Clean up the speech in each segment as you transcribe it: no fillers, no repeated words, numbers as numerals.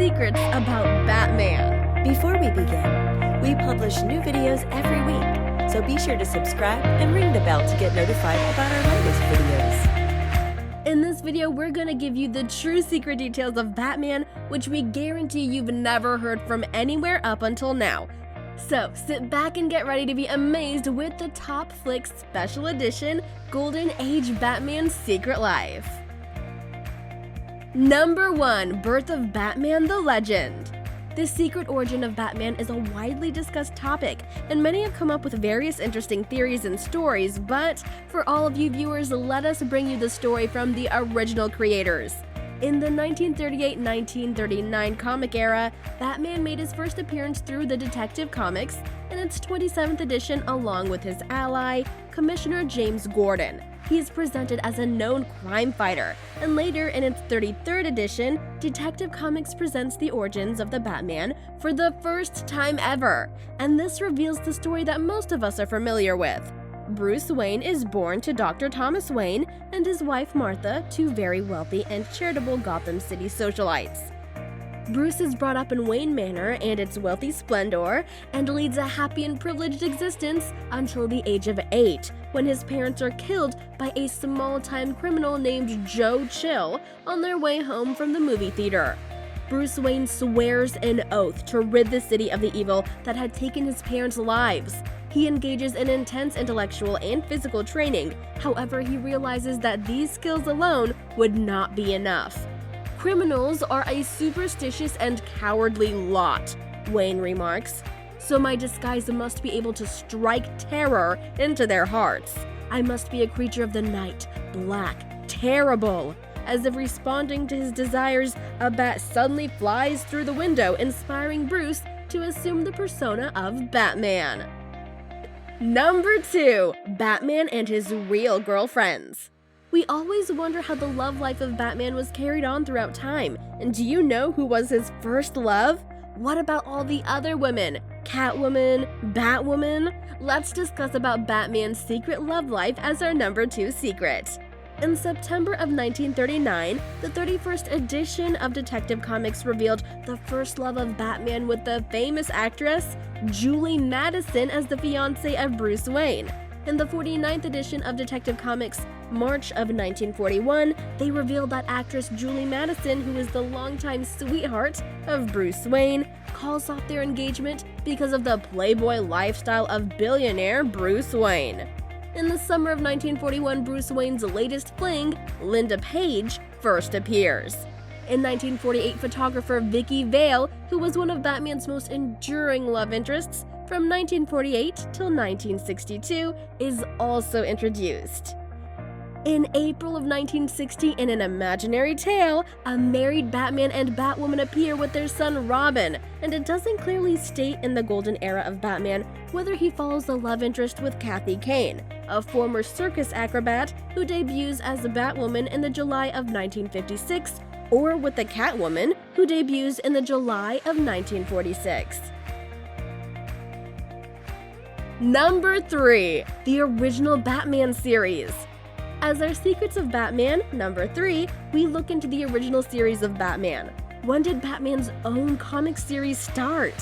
secrets about Batman. Before we begin, we publish new videos every week, so be sure to subscribe and ring the bell to get notified about our latest videos. In this video, we're gonna give you the true secret details of Batman, which we guarantee you've never heard from anywhere up until now. So sit back and get ready to be amazed with the Top Flicks Special Edition Golden Age Batman Secret Life. Number 1. Birth of Batman the Legend. The secret origin of Batman is a widely discussed topic, and many have come up with various interesting theories and stories, but for all of you viewers, let us bring you the story from the original creators. In the 1938-1939 comic era, Batman made his first appearance through the Detective Comics in its 27th edition along with his ally, Commissioner James Gordon. He is presented as a known crime fighter, and later in its 33rd edition, Detective Comics presents the origins of the Batman for the first time ever, and this reveals the story that most of us are familiar with. Bruce Wayne is born to Dr. Thomas Wayne and his wife Martha, two very wealthy and charitable Gotham City socialites. Bruce is brought up in Wayne Manor and its wealthy splendor, and leads a happy and privileged existence until the age of 8, when his parents are killed by a small-time criminal named Joe Chill on their way home from the movie theater. Bruce Wayne swears an oath to rid the city of the evil that had taken his parents' lives. He engages in intense intellectual and physical training, however he realizes that these skills alone would not be enough. Criminals are a superstitious and cowardly lot, Wayne remarks, so my disguise must be able to strike terror into their hearts. I must be a creature of the night, black, terrible. As if responding to his desires, a bat suddenly flies through the window, inspiring Bruce to assume the persona of Batman. Number 2. Batman and his real girlfriends. We always wonder how the love life of Batman was carried on throughout time, and do you know who was his first love? What about all the other women? Catwoman, Batwoman? Let's discuss about Batman's secret love life as our number 2 secret. In September of 1939, the 31st edition of Detective Comics revealed the first love of Batman with the famous actress Julie Madison as the fiancée of Bruce Wayne. In the 49th edition of Detective Comics, March of 1941, they revealed that actress Julie Madison, who is the longtime sweetheart of Bruce Wayne, calls off their engagement because of the playboy lifestyle of billionaire Bruce Wayne. In the summer of 1941, Bruce Wayne's latest fling, Linda Page, first appears. In 1948, photographer Vicky Vale, who was one of Batman's most enduring love interests from 1948 till 1962, is also introduced. In April of 1960, in an imaginary tale, a married Batman and Batwoman appear with their son Robin, and it doesn't clearly state in the golden era of Batman whether he follows the love interest with Kathy Kane, a former circus acrobat who debuts as Batwoman in the July of 1956, or with the Catwoman, who debuts in the July of 1946. Number 3. The original Batman series. As our secrets of Batman, number 3, we look into the original series of Batman. When did Batman's own comic series start?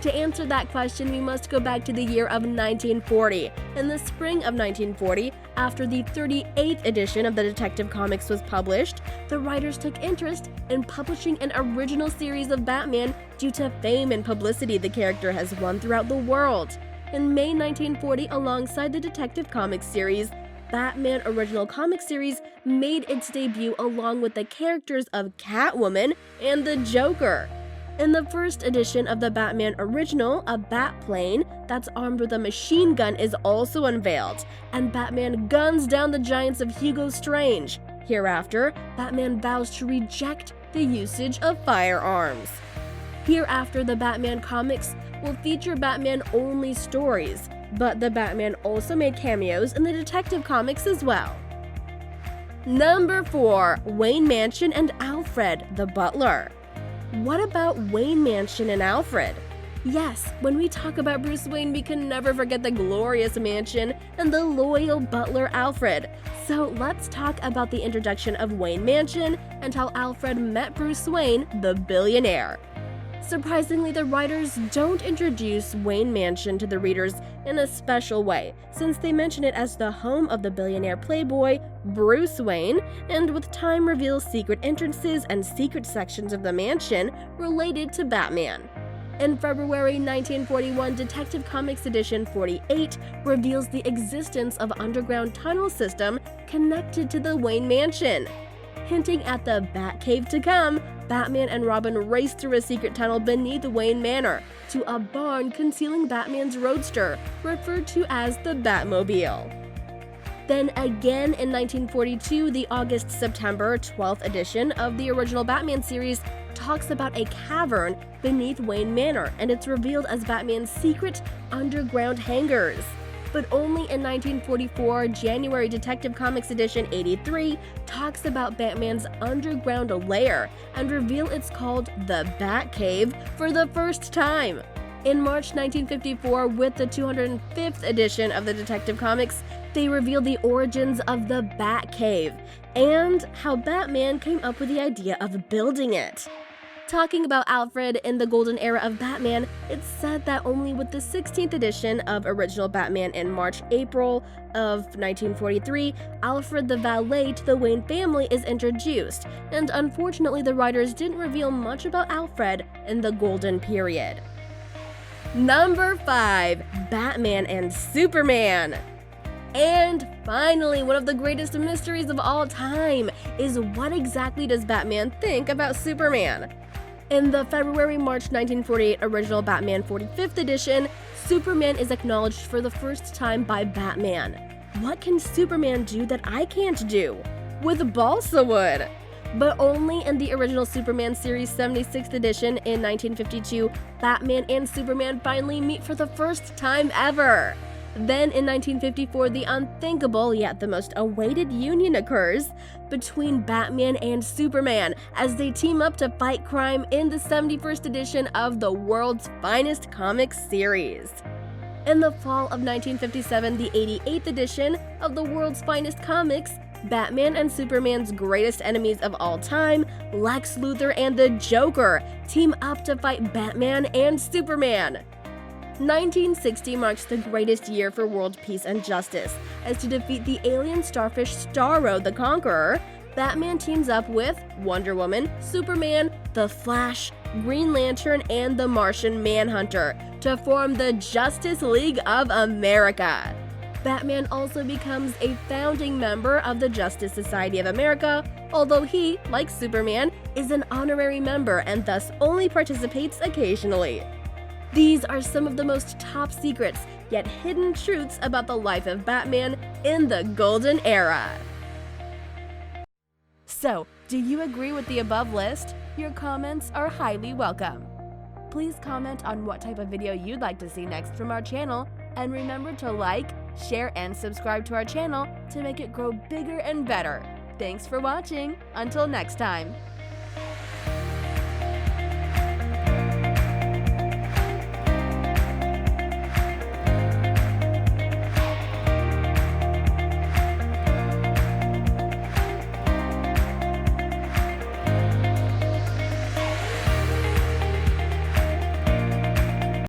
To answer that question, we must go back to the year of 1940. In the spring of 1940, after the 38th edition of the Detective Comics was published, the writers took interest in publishing an original series of Batman due to fame and publicity the character has won throughout the world. In May 1940, alongside the Detective Comics series, Batman Original Comic Series made its debut along with the characters of Catwoman and the Joker. In the first edition of the Batman Original, a Batplane that's armed with a machine gun is also unveiled, and Batman guns down the giants of Hugo Strange. Hereafter, Batman vows to reject the usage of firearms. Hereafter, the Batman comics will feature Batman-only stories, but the Batman also made cameos in the Detective Comics as well. Number 4. Wayne Mansion and Alfred, the Butler. What about Wayne Mansion and Alfred? Yes, when we talk about Bruce Wayne, we can never forget the glorious mansion and the loyal butler Alfred. So let's talk about the introduction of Wayne Mansion and how Alfred met Bruce Wayne, the billionaire. Surprisingly, the writers don't introduce Wayne Mansion to the readers in a special way, since they mention it as the home of the billionaire playboy Bruce Wayne, and with time reveals secret entrances and secret sections of the mansion related to Batman. In February 1941, Detective Comics edition 48 reveals the existence of an underground tunnel system connected to the Wayne Mansion. Hinting at the Batcave to come, Batman and Robin race through a secret tunnel beneath Wayne Manor to a barn concealing Batman's roadster, referred to as the Batmobile. Then again in 1942, the August-September 12th edition of the original Batman series talks about a cavern beneath Wayne Manor, and it's revealed as Batman's secret underground hangars. But only in 1944, January Detective Comics edition 83 talks about Batman's underground lair and reveal it's called the Batcave for the first time. In March 1954, with the 205th edition of the Detective Comics, they reveal the origins of the Batcave and how Batman came up with the idea of building it. Talking about Alfred in the golden era of Batman, it's said that only with the 16th edition of original Batman in March-April of 1943, Alfred the valet to the Wayne family is introduced, and unfortunately the writers didn't reveal much about Alfred in the golden period. Number 5. Batman and Superman. And finally, one of the greatest mysteries of all time is what exactly does Batman think about Superman? In the February-March 1948 original Batman 45th edition, Superman is acknowledged for the first time by Batman. What can Superman do that I can't do? With balsa wood! But only in the original Superman series 76th edition in 1952, Batman and Superman finally meet for the first time ever. Then in 1954, the unthinkable yet the most awaited union occurs between Batman and Superman as they team up to fight crime in the 71st edition of the world's finest comics series. In the fall of 1957, the 88th edition of the world's finest comics, Batman and Superman's greatest enemies of all time, Lex Luthor and the Joker, team up to fight Batman and Superman. 1960 marks the greatest year for world peace and justice, as to defeat the alien starfish Starro the Conqueror, Batman teams up with Wonder Woman, Superman, The Flash, Green Lantern, and the Martian Manhunter to form the Justice League of America. Batman also becomes a founding member of the Justice Society of America, although he, like Superman, is an honorary member and thus only participates occasionally. These are some of the most top secrets, yet hidden truths about the life of Batman in the Golden Era. So, do you agree with the above list? Your comments are highly welcome. Please comment on what type of video you'd like to see next from our channel, and remember to like, share, and subscribe to our channel to make it grow bigger and better. Thanks for watching. Until next time.